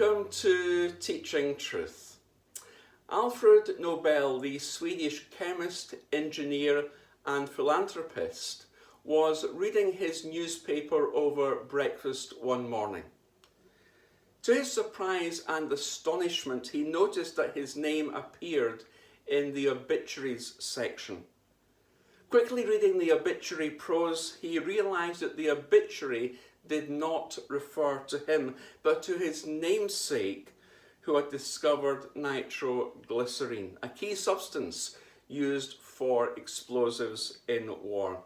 Welcome to Teaching Truth. Alfred Nobel, the Swedish chemist, engineer and philanthropist, was reading his newspaper over breakfast one morning. To his surprise and astonishment, he noticed that his name appeared in the obituaries section. Quickly reading the obituary prose, he realised that the obituary did not refer to him, but to his namesake, who had discovered nitroglycerine, a key substance used for explosives in war.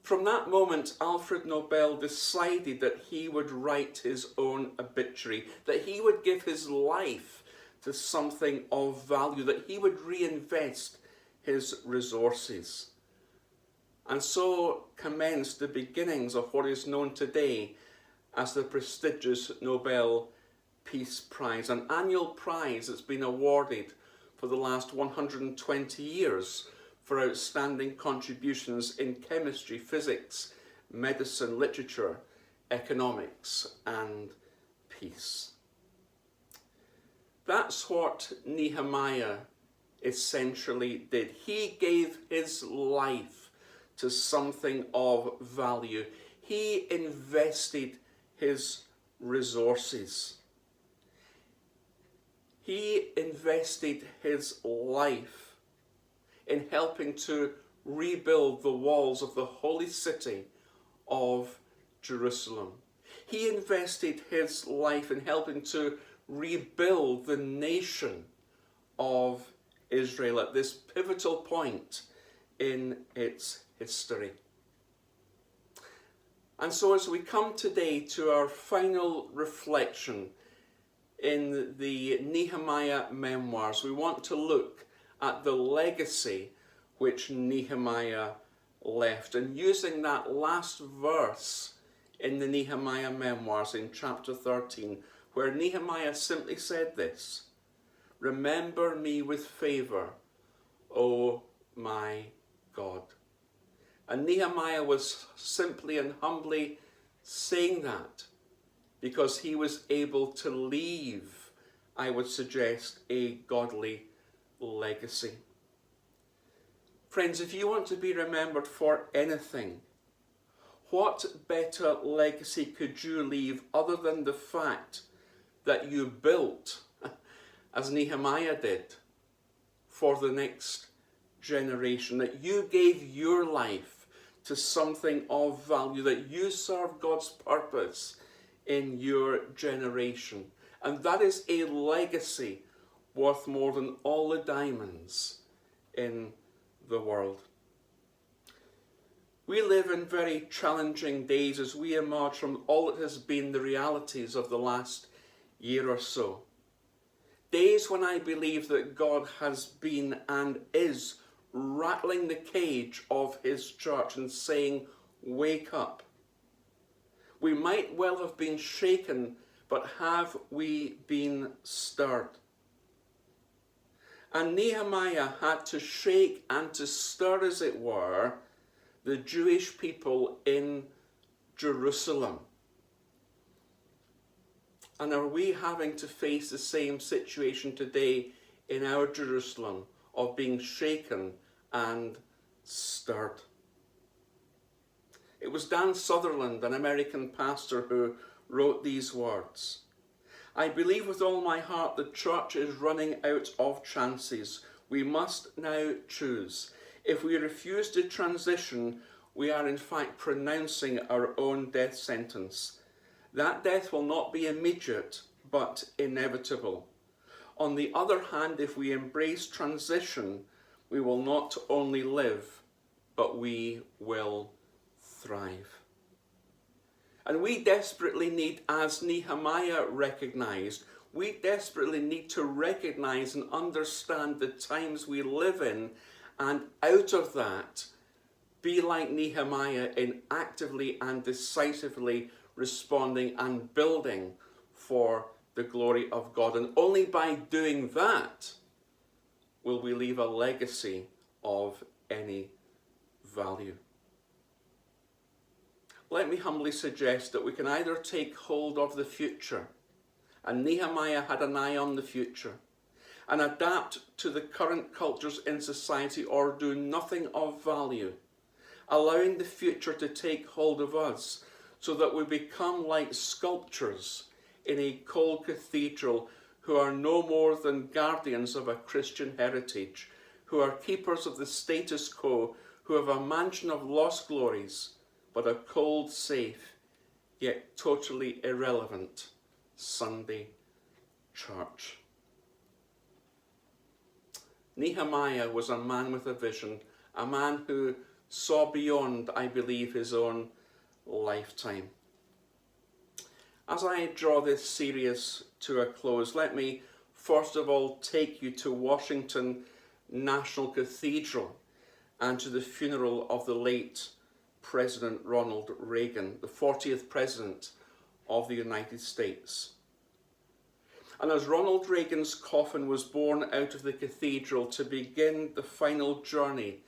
From that moment, Alfred Nobel decided that he would write his own obituary, that he would give his life to something of value, that he would reinvest his resources. And so commenced the beginnings of what is known today as the prestigious Nobel Peace Prize, an annual prize that's been awarded for the last 120 years for outstanding contributions in chemistry, physics, medicine, literature, economics, and peace. That's what Nehemiah essentially did. He gave his life to something of value. He invested his resources. He invested his life in helping to rebuild the walls of the holy city of Jerusalem. He invested his life in helping to rebuild the nation of Israel at this pivotal point in its history. And so as we come today to our final reflection in the Nehemiah memoirs, we want to look at the legacy which Nehemiah left, and using that last verse in the Nehemiah memoirs in chapter 13, where Nehemiah simply said this: "Remember me with favour, O my God." And Nehemiah was simply and humbly saying that because he was able to leave, I would suggest, a godly legacy. Friends, if you want to be remembered for anything, what better legacy could you leave other than the fact that you built, as Nehemiah did, for the next generation, that you gave your life to something of value, that you serve God's purpose in your generation. And that is a legacy worth more than all the diamonds in the world. We live in very challenging days as we emerge from all that has been the realities of the last year or so. Days when I believe that God has been and is rattling the cage of his church and saying, "Wake up." We might well have been shaken, but have we been stirred? And Nehemiah had to shake and to stir, as it were, the Jewish people in Jerusalem. And are we having to face the same situation today in our Jerusalem, of being shaken and stirred? It was Dan Sutherland, an American pastor, who wrote these words: "I believe with all my heart the church is running out of chances. We must now choose. If we refuse to transition, we are in fact pronouncing our own death sentence. That death will not be immediate, but inevitable. On the other hand, if we embrace transition, we will not only live, but we will thrive." And we desperately need, as Nehemiah recognised, we desperately need to recognise and understand the times we live in, and out of that, be like Nehemiah in actively and decisively responding and building for the glory of God. And only by doing that will we leave a legacy of any value. Let me humbly suggest that we can either take hold of the future and Nehemiah had an eye on the future, and adapt to the current cultures in society or do nothing of value, allowing the future to take hold of us so that we become like sculptures in a cold cathedral who are no more than guardians of a Christian heritage, who are keepers of the status quo, who have a mansion of lost glories, but a cold, safe, yet totally irrelevant Sunday church. Nehemiah was a man with a vision, a man who saw beyond, I believe, his own lifetime. As I draw this series to a close, let me first of all take you to Washington National Cathedral and to the funeral of the late President Ronald Reagan, the 40th President of the United States. And as Ronald Reagan's coffin was borne out of the cathedral to begin the final journey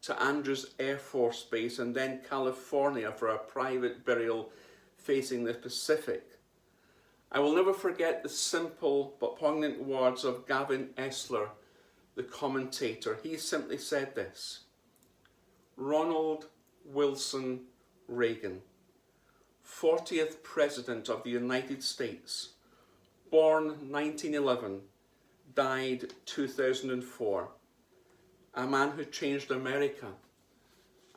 to Andrews Air Force Base and then California for a private burial facing the Pacific, I will never forget the simple but poignant words of Gavin Esler, the commentator. He simply said this: Ronald Wilson Reagan, 40th President of the United States, born 1911, died 2004, a man who changed America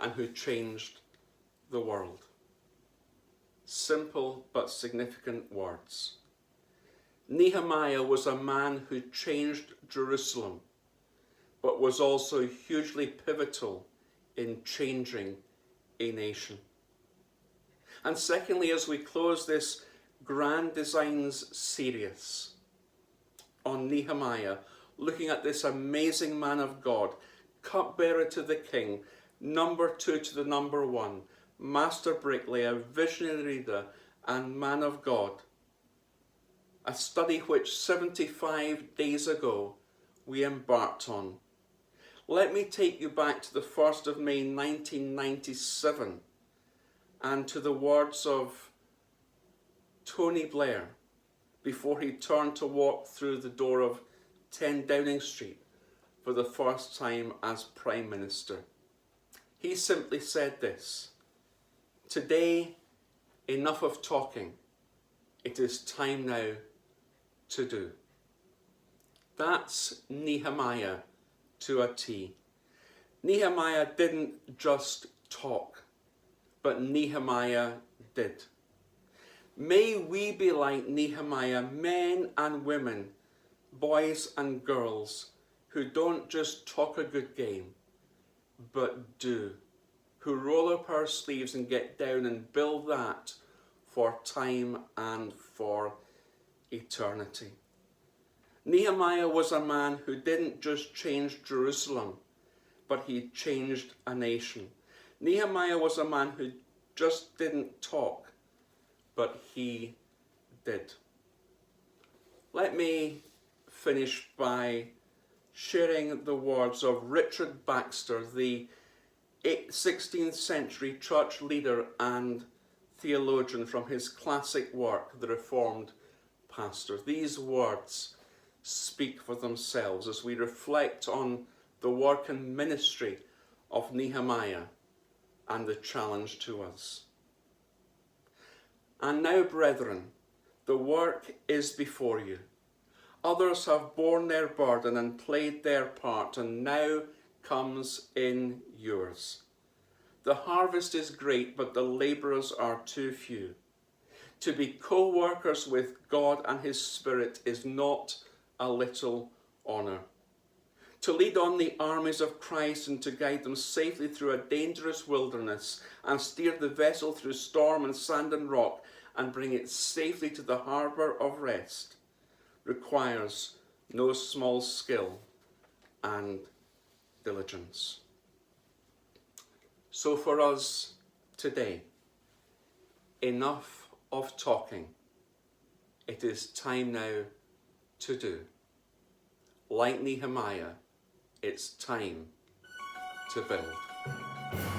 and who changed the world. Simple but significant words. Nehemiah was a man who changed Jerusalem, but was also hugely pivotal in changing a nation. And secondly, as we close this Grand Designs series on Nehemiah, looking at this amazing man of God, cupbearer to the king, number 2 to the number 1, master bricklayer, visionary leader, and man of God, a study which 75 days ago we embarked on. Let me take you back to the 1st of May 1997 and to the words of Tony Blair before he turned to walk through the door of 10 Downing Street for the first time as Prime Minister. He simply said this: "Today, enough of talking. It is time now to do." That's Nehemiah to a T. Nehemiah didn't just talk, but Nehemiah did. May we be like Nehemiah, men and women, boys and girls, who don't just talk a good game, but do, who roll up our sleeves and get down and build that for time and for eternity. Nehemiah was a man who didn't just change Jerusalem, but he changed a nation. Nehemiah was a man who just didn't talk, but he did. Let me finish by sharing the words of Richard Baxter, the 16th century church leader and theologian, from his classic work, The Reformed Pastor. These words speak for themselves as we reflect on the work and ministry of Nehemiah and the challenge to us. "And now, brethren, the work is before you. Others have borne their burden and played their part, and now comes in yours. The harvest is great, but the labourers are too few. To be co-workers with God and his Spirit is not a little honour. To lead on the armies of Christ and to guide them safely through a dangerous wilderness and steer the vessel through storm and sand and rock and bring it safely to the harbour of rest requires no small skill and diligence." So for us today, enough of talking. It is time now to do. Like Nehemiah, it's time to build.